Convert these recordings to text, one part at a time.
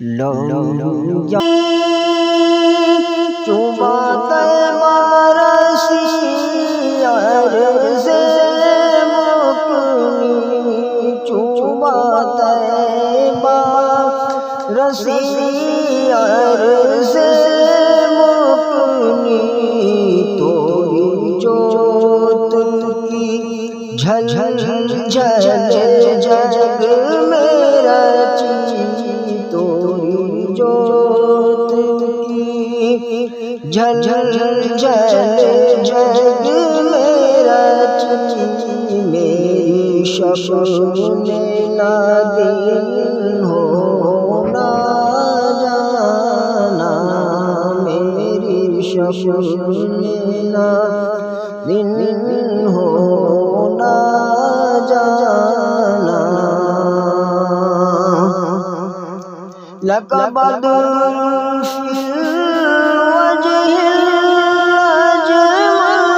لو چوبات بارسی عرض مکنی چوبات بارسی عرض مکنی توری جوت کی جھل جھل جگ میرا توری جوت کی جھل جھل جگ میرا میری شب میں نہ دن ہو نہ جانا میری شب میں نہ دن ہو نہ جانا لک بدر فی الوجہ الاجمل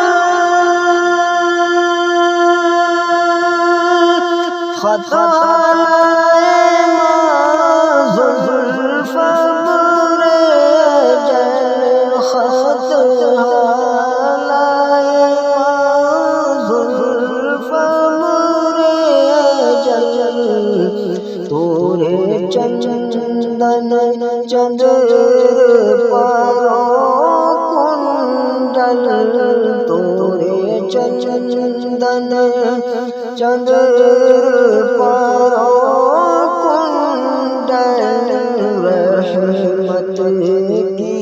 خطا زلف برجل خطا تورے چندن چند پاروں کنڈل تورے چندن چند پاروں کنڈل رحمت کی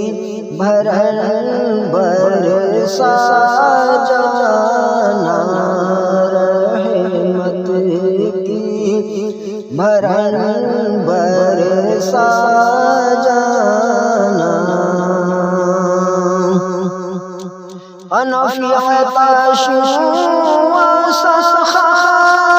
بھرن برسا جانا رحمت کی بھرن برسا جانا انا فی عطش وسخاتم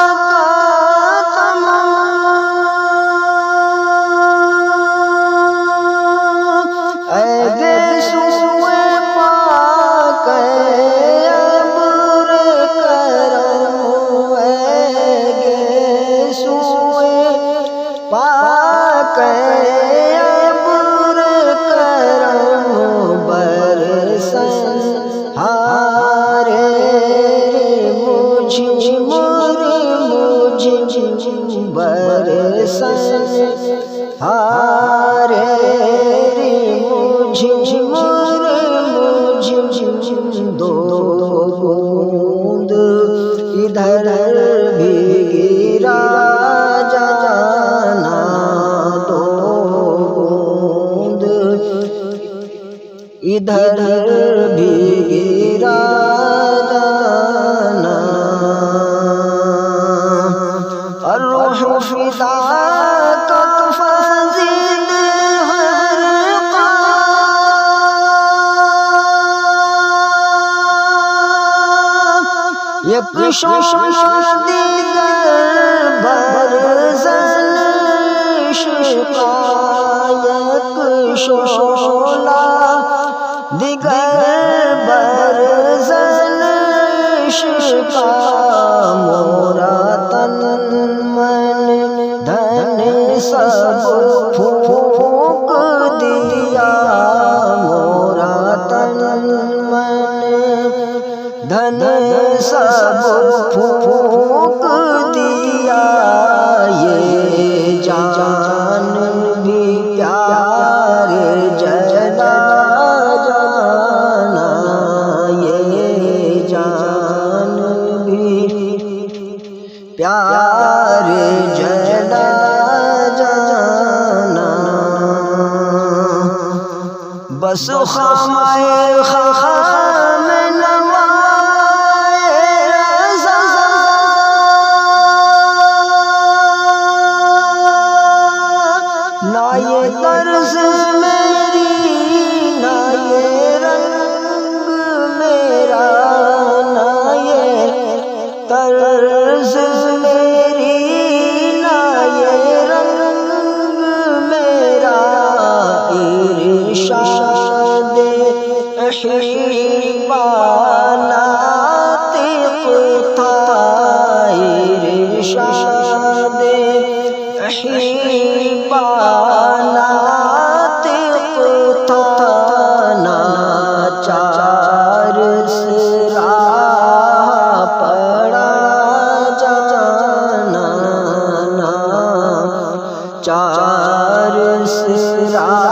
اے گیسوئے پاک ابر کرم اے گیسوئے پاک ابر کرم برسن ہارے مجھ برسن ہارے مجھ دو بوند ادھر بھی گرا جانا دو بوند ادھر بھی گرا جانا الروح فداک فزد حرقا یک شعلہ دیگر برزن عشقا یک شعلہ دیگر برزن عشقا مورا تن من دھن سب پھونک دیا مورا تن من دھن سب پھونک دیا یہ جان بھی پیار جلا جانا یہ جان بھی پیار جلا جانا بس خامائے خام نہ یہ طرز میری نہ یہ رنگ میرا نہ یہ طرز میری نہ یہ رنگ میرا ارشاد احبان ناطق تھا ارشاد احبان چار سرا